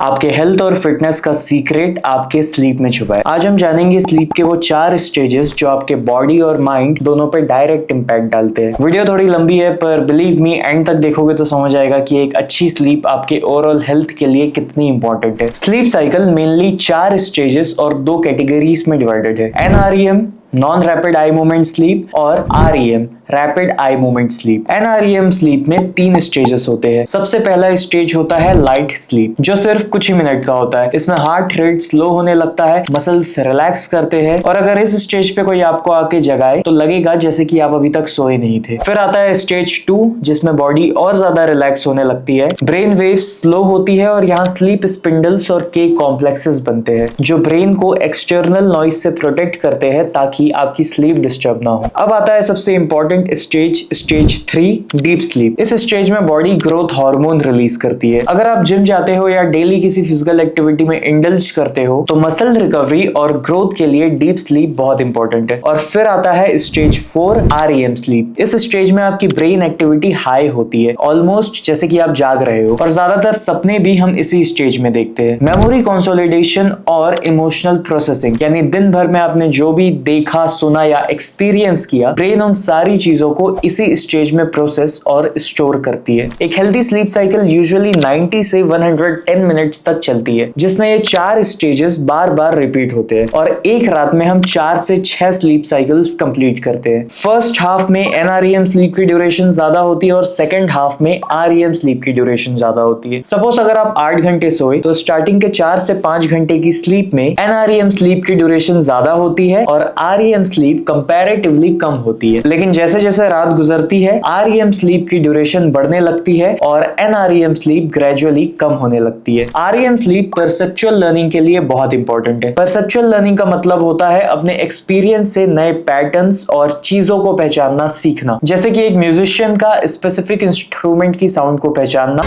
आपके हेल्थ और फिटनेस का सीक्रेट आपके स्लीप में छुपा है। आज हम जानेंगे स्लीप के वो 4 स्टेजेस जो आपके बॉडी और माइंड दोनों पे डायरेक्ट इम्पैक्ट डालते हैं। वीडियो थोड़ी लंबी है पर बिलीव मी एंड तक देखोगे तो समझ आएगा कि एक अच्छी स्लीप आपके ओवरऑल हेल्थ के लिए कितनी इंपॉर्टेंट है। स्लीप साइकिल मेनली 4 स्टेजेस और 2 कैटेगरीज में डिवाइडेड है। NREM non rapid eye movement sleep और REM rapid eye movement sleep. NREM sleep में 3 स्टेजेस होते हैं। सबसे पहला स्टेज होता है लाइट स्लीप जो सिर्फ कुछ ही मिनट का होता है। इसमें हार्ट रेट स्लो होने लगता है, मसल्स रिलैक्स करते हैं और अगर इस स्टेज पे कोई आपको आके जगाए तो लगेगा जैसे कि आप अभी तक सोए नहीं थे। फिर आता है स्टेज 2 जिसमें बॉडी और ज्यादा रिलैक्स होने लगती है, ब्रेन वेव्स स्लो होती है और यहाँ स्लीप स्पिंडल्स और के कॉम्प्लेक्सेस बनते हैं जो ब्रेन को एक्सटर्नल नॉइज से प्रोटेक्ट करते हैं ताकि आपकी स्लीप डिस्टर्ब ना हो। अब आता है सबसे important stage, stage 3 deep sleep. इस स्टेज में बॉडी ग्रोथ हार्मोन रिलीज करती है। अगर आप जिम जाते हो या डेली किसी फिजिकल एक्टिविटी में इंडल्ज करते हो तो मसल रिकवरी और ग्रोथ के लिए डीप स्लीप बहुत इंपॉर्टेंट है। और फिर आता है स्टेज 4 REM स्लीप। इस स्टेज में आपकी ब्रेन एक्टिविटी हाई होती है, ऑलमोस्ट जैसे कि आप जाग रहे हो और ज्यादातर सपने भी हम इसी स्टेज में देखते हैं। मेमोरी कंसोलिडेशन और इमोशनल प्रोसेसिंग यानी दिन भर में आपने जो भी देखा, सुना या एक्सपीरियंस किया, ब्रेन उन सारी चीजों को इसी स्टेज में प्रोसेस और स्टोर करती है। एक हेल्दी स्लीप साइकिल यूजुअली 90 से 110 मिनट्स तक चलती है जिसमें ये 4 स्टेजेस बार बार रिपीट होते हैं और एक रात में हम 4 से 6 स्लीप साइकिल्स कंप्लीट करते हैं। फर्स्ट हाफ में NREM स्लीप की ड्यूरेशन ज्यादा होती है और सेकंड हाफ में REM स्लीप की ड्यूरेशन ज्यादा होती है। सपोज अगर आप 8 घंटे सोए तो स्टार्टिंग के 4 से 5 घंटे की स्लीप में NREM स्लीप की ड्यूरेशन ज्यादा होती है और REM स्लीप कंपैरेटिवली कम होती है। लेकिन जैसे जैसे रात गुजरती है REM स्लीप की ड्यूरेशन बढ़ने लगती है और NREM स्लीप ग्रेजुअली कम होने लगती है। REM स्लीप परसेप्चुअल लर्निंग के लिए बहुत इंपॉर्टेंट है। परसेप्चुअल लर्निंग का मतलब होता है अपने एक्सपीरियंस से नए पैटर्न्स और चीजों को पहचानना सीखना, जैसे कि एक म्यूजिशियन का स्पेसिफिक इंस्ट्रूमेंट की साउंड को पहचानना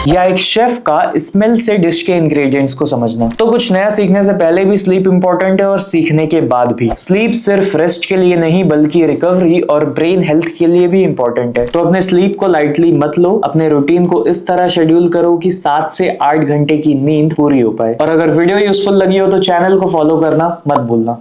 या एक शेफ का स्मेल से डिश के इंग्रेडिएंट्स को समझना। तो कुछ नया सीखने से पहले भी स्लीप इंपॉर्टेंट है और सीखने के बाद भी। स्लीप सिर्फ रेस्ट के लिए नहीं बल्कि रिकवरी और ब्रेन हेल्थ के लिए भी इंपॉर्टेंट है। तो अपने स्लीप को लाइटली मत लो, अपने रूटीन को इस तरह शेड्यूल करो कि 7 से 8 घंटे की नींद पूरी हो पाए। और अगर वीडियो यूजफुल लगी हो तो चैनल को फॉलो करना मत भूलना।